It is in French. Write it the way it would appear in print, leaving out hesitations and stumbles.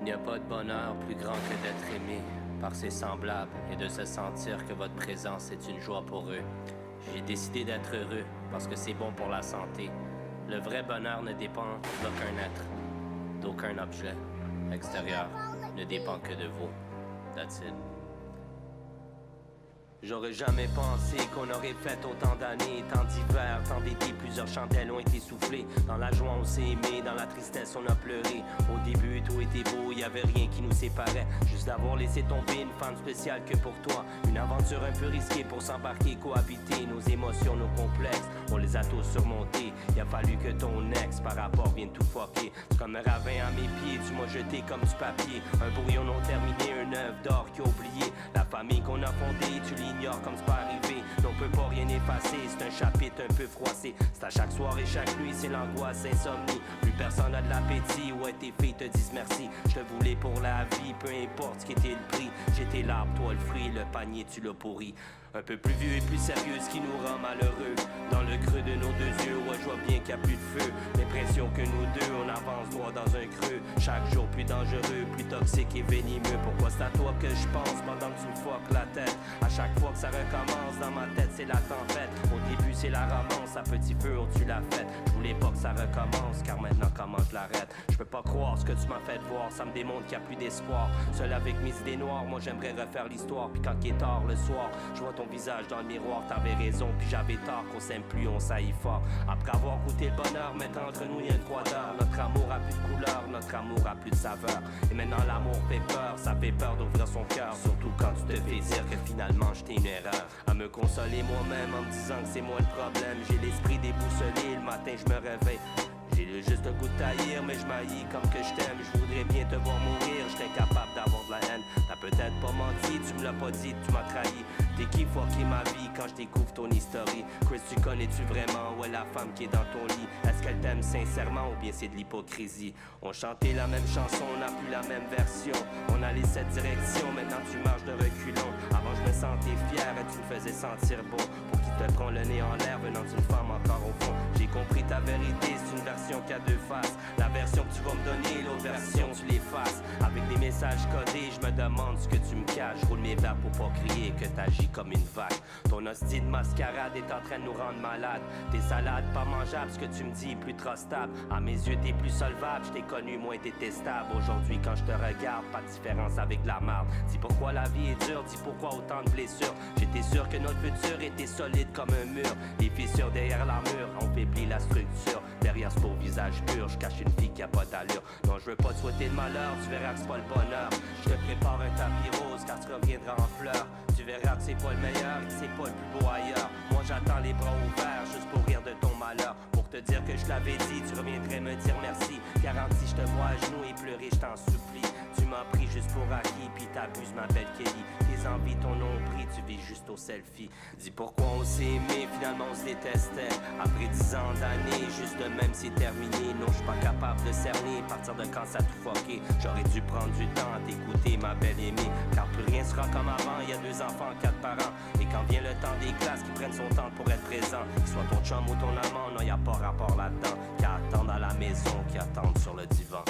Il n'y a pas de bonheur plus grand que d'être aimé par ses semblables et de se sentir que votre présence est une joie pour eux. J'ai décidé d'être heureux parce que c'est bon pour la santé. Le vrai bonheur ne dépend d'aucun être, d'aucun objet extérieur, ne dépend que de vous. That's it. J'aurais jamais pensé qu'on aurait fait autant d'années, tant d'hiver, tant d'été, plusieurs chandelles ont été soufflées. Dans la joie on s'est aimé, dans la tristesse on a pleuré. Au début tout était beau, y avait rien qui nous séparait. Juste d'avoir laissé tomber une femme spéciale que pour toi. Une aventure un peu risquée pour s'embarquer, cohabiter. Nos émotions, nos complexes, on les a tous surmontés. Il a fallu que ton ex par rapport vienne tout fucker. C'est comme un ravin à mes pieds, tu m'as jeté comme du papier. Un brouillon non terminé, une œuvre d'or qui a oublié. La famille qu'on a fondée, tu l'ignores comme c'est pas arrivé. On peut pas rien effacer, c'est un chapitre un peu froissé. C'est à chaque soir et chaque nuit, c'est l'angoisse, insomnie. Plus personne n'a de l'appétit, ouais tes filles te disent merci. Je te voulais pour la vie, peu importe ce qu'était le prix. J'étais l'arbre, toi le fruit, le panier tu l'as pourri. Un peu plus vieux et plus sérieux, ce qui nous rend malheureux. Dans le creux de nos deux yeux, ouais je vois bien qu'il n'y a plus de feu. L'impression que nous deux, on avance droit dans un creux. Chaque jour plus dangereux, plus toxique et venimeux. Pourquoi c'est à toi que je pense pendant que tu me fuck la tête? À chaque fois que ça recommence, dans ma tête c'est la tempête. Au début c'est la romance, à petit feu on tue la fête. Je voulais pas que ça recommence, car maintenant comment je l'arrête? Je peux pas croire ce que tu m'as fait voir, ça me démontre qu'il n'y a plus d'espoir. Seul avec mes idées noires, moi j'aimerais refaire l'histoire. Puis quand il est tard le soir, je vois ton visage dans le miroir, t'avais raison, puis j'avais tort, qu'on s'aime plus, on saillit fort. Après avoir goûté le bonheur, maintenant entre nous il y a une croix d'heure. Notre amour a plus de couleur, notre amour a plus de saveur. Et maintenant l'amour fait peur, ça fait peur d'ouvrir son cœur. Surtout quand tu te fais dire que finalement j'étais une erreur. À me consoler moi-même en me disant que c'est moi le problème. J'ai l'esprit déboussolé, le matin je me réveille. J'ai juste le goût de taillir, mais je m'haïs comme que je t'aime. Je voudrais bien te voir mourir, j'étais incapable d'avoir de la haine. T'as peut-être pas menti, tu me l'as pas dit, tu m'as trahi. T'es qui fucké ma vie quand je découvre ton historie? Chris, tu connais-tu vraiment, ouais, la femme qui est dans ton lit? Est-ce qu'elle t'aime sincèrement ou bien c'est de l'hypocrisie? On chantait la même chanson, on n'a plus la même version. On allait cette direction, maintenant tu marches de reculons. Avant je me sentais fier et tu me faisais sentir beau. Pour qui te prend le nez en l'air venant d'une femme encore au fond. J'ai compris ta vérité, c'est une version qui a deux faces. La version que tu vas me donner, l'autre version tu l'effaces. Avec des messages codés, je me demande ce que tu me caches. Je roule mes verres pour pas crier que t'agis comme une vague. Ton hostie de mascarade est en train de nous rendre malades. Tes salades pas mangeables, ce que tu me dis est plus trop stable. À mes yeux t'es plus solvable, je t'ai connu moins détestable. Aujourd'hui quand je te regarde, pas de différence avec de la marde. Dis pourquoi la vie est dure, dis pourquoi autant de blessures. J'étais sûr que notre futur était solide comme un mur. Les fissures derrière l'armure, on faiblit la structure. Derrière ce beau visage pur, je cache une fille qui a pas d'allure. Non, je veux pas te souhaiter de malheur, tu verras que c'est pas le bonheur. Je te prépare un tapis rose car tu reviendras en fleurs. Tu verras que c'est pas le meilleur et que c'est pas le plus beau ailleurs. Moi j'attends les bras ouverts juste pour rire de ton malheur. Pour te dire que je l'avais dit, tu reviendrais me dire merci. Garanti, je te vois à genoux et pleurer, je t'en supplie. Tu m'as pris juste pour acquis, puis t'abuses ma belle Kelly. Tes envies, ton nom pris, tu vis juste au selfie. Dis pourquoi on s'est aimé, finalement on se détestait. Après 10 ans d'années, juste de même c'est terminé. Non, je suis pas capable de cerner, partir de quand ça a tout fucké. J'aurais dû prendre du temps à t'écouter, ma belle aimée. Car plus rien sera comme avant, il y a 2 enfants, 4 parents. Et quand vient le temps des classes, qui prennent son temps pour être présent. Qu'il soit ton chum ou ton amant, non, y a pas rapport là-dedans. Qui attendent à la maison, qui attendent sur le divan.